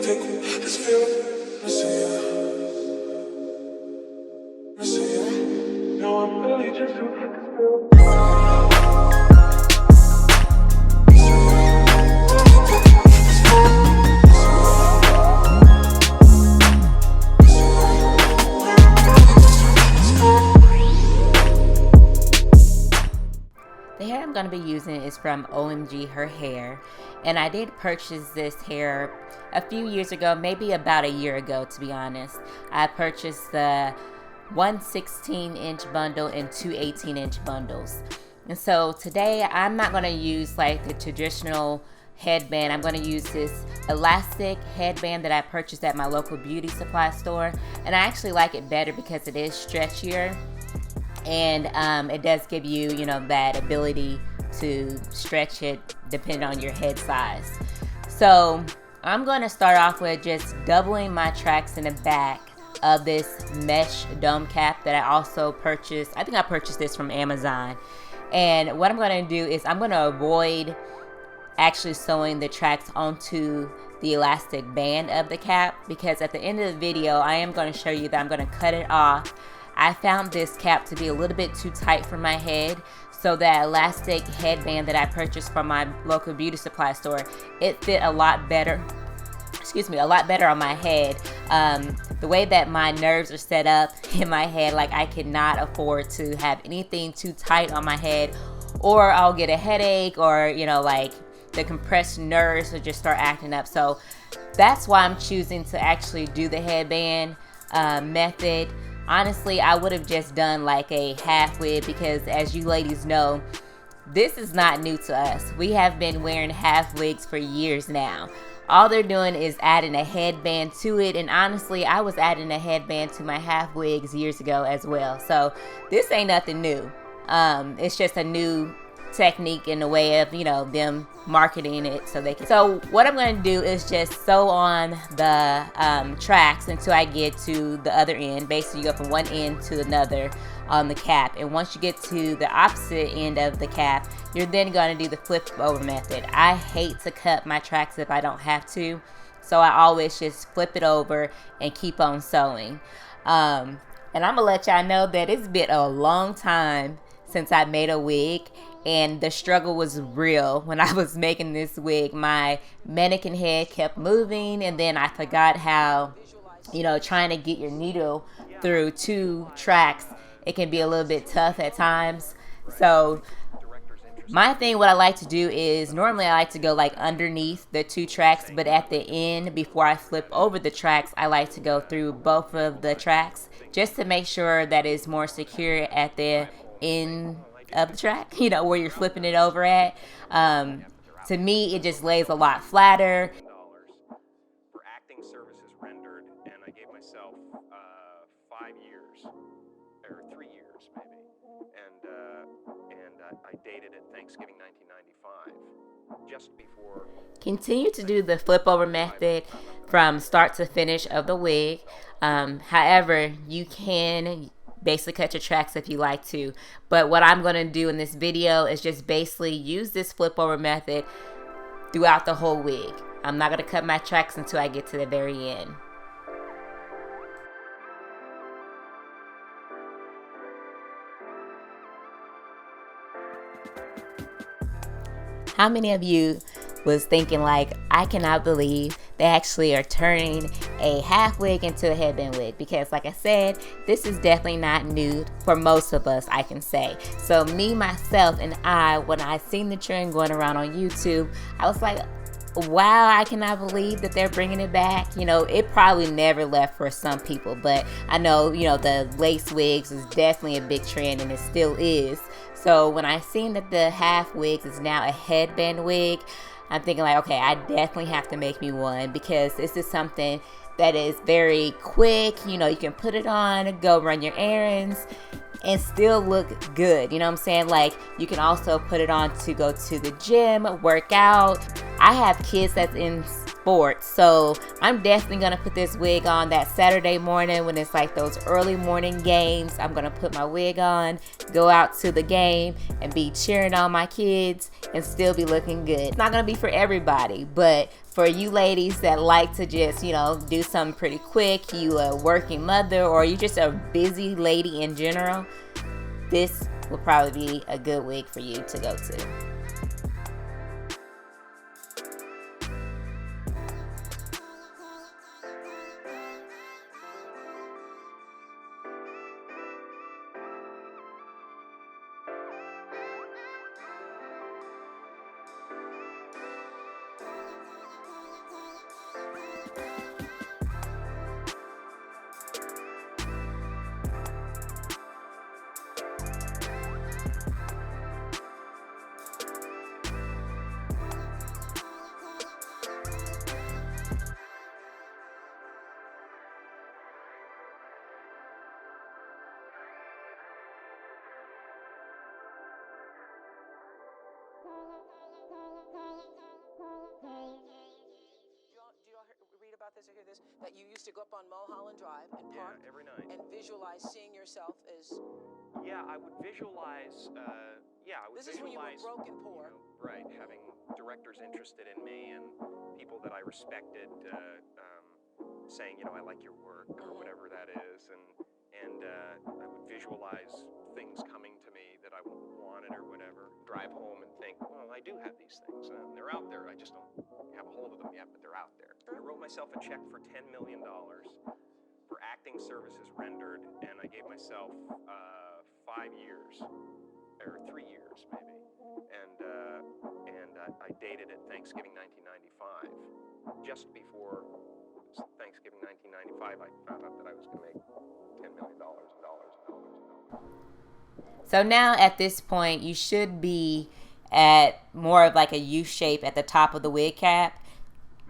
The hair I'm going to be using is from OMG Her Hair, and I did purchase this hair a few years ago, maybe about a year ago to be honest. I purchased the 1 16-inch bundle and 2 18-inch bundles. And so today I'm not going to use like the traditional headband. I'm going to use this elastic headband that I purchased at my local beauty supply store, and I actually like it better because it is stretchier. And it does give you, that ability to stretch it depending on your head size. So I'm going to start off with just doubling my tracks in the back of this mesh dome cap that I also purchased. I think I purchased this from Amazon. And what I'm going to do is I'm going to avoid actually sewing the tracks onto the elastic band of the cap, because at the end of the video I am going to show you that I'm going to cut it off. I found this cap to be a little bit too tight for my head, so that elastic headband that I purchased from my local beauty supply store, it fit a lot better on my head. The way that my nerves are set up in my head, like I cannot afford to have anything too tight on my head, or I'll get a headache, or like the compressed nerves will just start acting up. So that's why I'm choosing to actually do the headband method. Honestly, I would have just done like a half wig, because as you ladies know, this is not new to us. We have been wearing half wigs for years now. All they're doing is adding a headband to it, and honestly, I was adding a headband to my half wigs years ago as well. So this ain't nothing new. It's just a new technique in the way of them marketing it so they can. So what I'm going to do is just sew on the tracks until I get to the other end. Basically, you go from one end to another on the cap, and once you get to the opposite end of the cap, you're then going to do the flip over method. I hate to cut my tracks if I don't have to, so I always just flip it over and keep on sewing. And I'm gonna let y'all know that it's been a long time since I made a wig, and the struggle was real when I was making this wig. My mannequin head kept moving, and then I forgot how, trying to get your needle through 2 tracks, it can be a little bit tough at times. So my thing, what I like to do is, normally I like to go like underneath the 2 tracks, but at the end, before I flip over the tracks, I like to go through both of the tracks just to make sure that it's more secure at the end of the track, where you're flipping it over at. To me, it just lays a lot flatter. For acting services rendered, and I gave myself 5 years, or 3 years maybe, and I dated it Thanksgiving 1995, just before. Continue to do the flip over method from start to finish of the wig. However, you can basically cut your tracks if you like to, but what I'm going to do in this video is just basically use this flip over method throughout the whole wig. I'm not going to cut my tracks until I get to the very end. How many of you was thinking like, I cannot believe they actually are turning a half wig into a headband wig? Because like I said, this is definitely not new for most of us, I can say. So me, myself, and I, when I seen the trend going around on YouTube, I was like, wow, I cannot believe that they're bringing it back. It probably never left for some people, but I know, the lace wigs is definitely a big trend, and it still is. So when I seen that the half wigs is now a headband wig, I'm thinking like, okay, I definitely have to make me one, because this is something that is very quick. You can put it on, go run your errands, and still look good. You know what I'm saying? Like, you can also put it on to go to the gym, work out. I have kids that's in sports. So I'm definitely gonna put this wig on that Saturday morning when it's like those early morning games. I'm gonna put my wig on, go out to the game, and be cheering on my kids and still be looking good. It's not gonna be for everybody, but for you ladies that like to just, you know, do something pretty quick, you a working mother, or you just a busy lady in general, this will probably be a good wig for you to go to. Read about this or hear this? That you used to go up on Mulholland Drive and park every night and visualize seeing yourself as. Yeah, I would visualize. This is when you were broke and poor. Right, having directors interested in me and people that I respected saying, I like your work or whatever that is, and I would visualize things coming to me that I wanted or whatever. Drive home and think, well, I do have these things. They're out there. I just don't have a hold of them yet, but they're out there. I wrote myself a check for $10 million for acting services rendered, and I gave myself 5 years, or 3 years maybe, and I dated it Thanksgiving 1995. Just before Thanksgiving 1995, I found out that I was going to make $10 million. So now at this point, you should be at more of like a U shape at the top of the wig cap.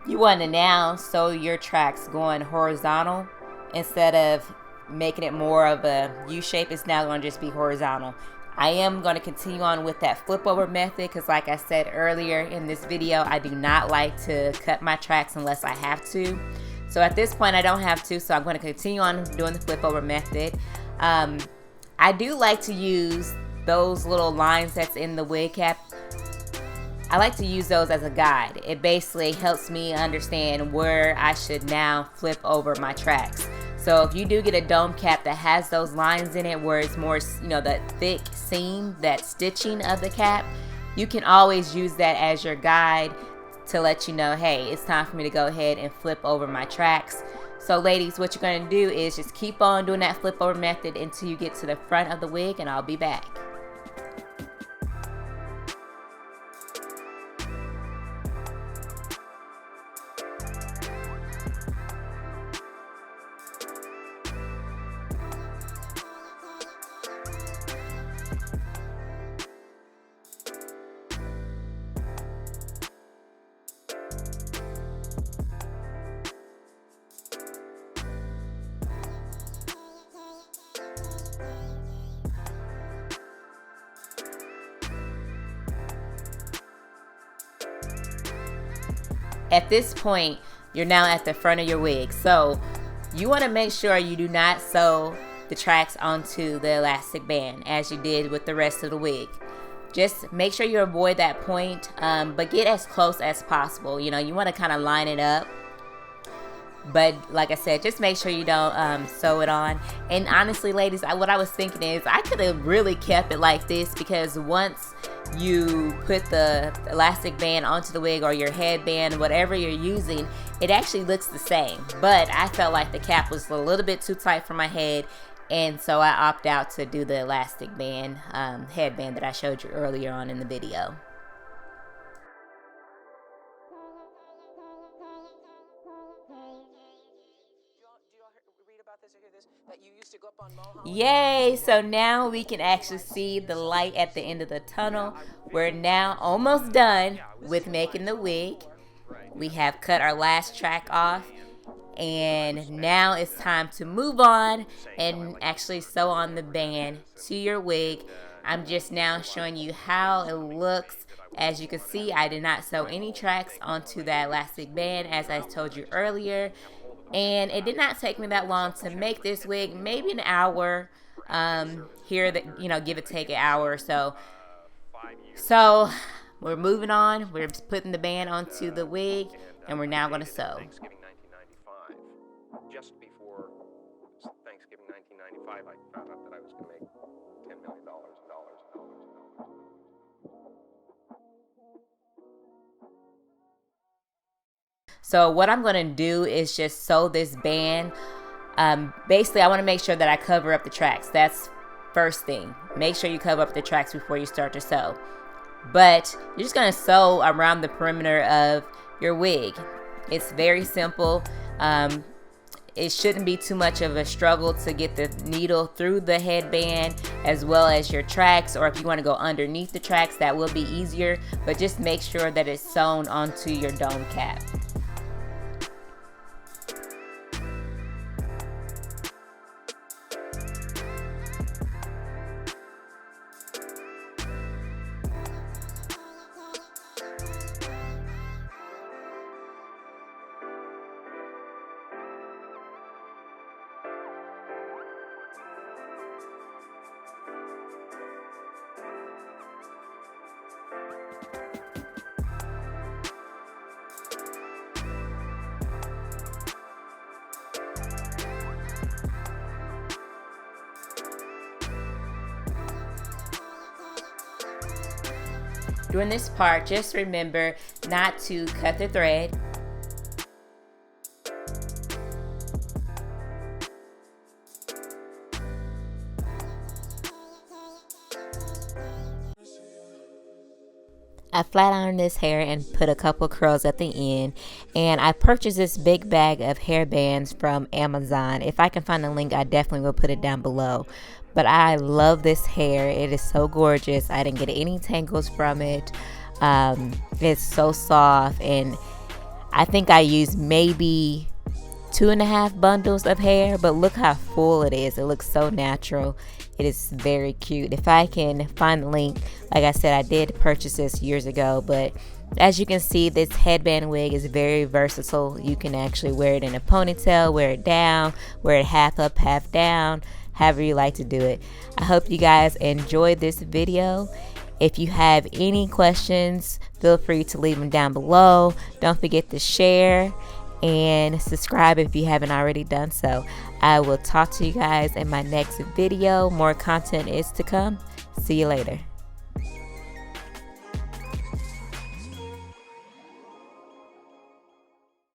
You want to now sew your tracks going horizontal instead of making it more of a U shape. It's now going to just be horizontal. I am going to continue on with that flip over method because like I said earlier in this video, I do not like to cut my tracks unless I have to. So at this point I don't have to, so I'm going to continue on doing the flip over method. I do like to use those little lines that's in the wig cap. I like to use those as a guide. It basically helps me understand where I should now flip over my tracks. So if you do get a dome cap that has those lines in it where it's more, that thick seam, that stitching of the cap, you can always use that as your guide to let you know, hey, it's time for me to go ahead and flip over my tracks. So ladies, what you're going to do is just keep on doing that flip over method until you get to the front of the wig, and I'll be back. At this point, you're now at the front of your wig. So you want to make sure you do not sew the tracks onto the elastic band as you did with the rest of the wig. Just make sure you avoid that point, but get as close as possible. You want to kind of line it up. But like I said, just make sure you don't sew it on. And honestly, ladies, what I was thinking is I could have really kept it like this, because once you put the elastic band onto the wig or your headband, whatever you're using, it actually looks the same. But I felt like the cap was a little bit too tight for my head, and so I opted out to do the elastic band headband that I showed you earlier on in the video. Yay! So now we can actually see the light at the end of the tunnel. We're now almost done with making the wig. We have cut our last track off, and now it's time to move on and actually sew on the band to your wig. I'm just now showing you how it looks As you can see, I did not sew any tracks onto that elastic band, as I told you earlier. And it did not take me that long to make this wig, maybe an hour. Here, that, you know, give or take an hour or so. So we're moving on. We're putting the band onto the wig, and we're now going to sew. Thanksgiving 1995. Just before Thanksgiving 1995, I found out that I was going to make $10 million. So what I'm going to do is just sew this band. Basically, I want to make sure that I cover up the tracks. That's first thing. Make sure you cover up the tracks before you start to sew. But you're just going to sew around the perimeter of your wig. It's very simple. It shouldn't be too much of a struggle to get the needle through the headband as well as your tracks, or if you want to go underneath the tracks, that will be easier, but just make sure that it's sewn onto your dome cap. During this part, just remember not to cut the thread. I flat ironed this hair and put a couple curls at the end, and I purchased this big bag of hair bands from Amazon. If I can find the link, I definitely will put it down below. But I love this hair. It is so gorgeous. I didn't get any tangles from it. It's so soft, and I think I used maybe 2.5 bundles of hair, but look how full it is. It looks so natural. It is very cute. If I can find the link, like I said, I did purchase this years ago, but as you can see, this headband wig is very versatile. You can actually wear it in a ponytail, wear it down, wear it half up, half down, however you like to do it. I hope you guys enjoyed this video. If you have any questions, feel free to leave them down below. Don't forget to share and subscribe if you haven't already done so. I will talk to you guys in my next video. More content is to come. See you later.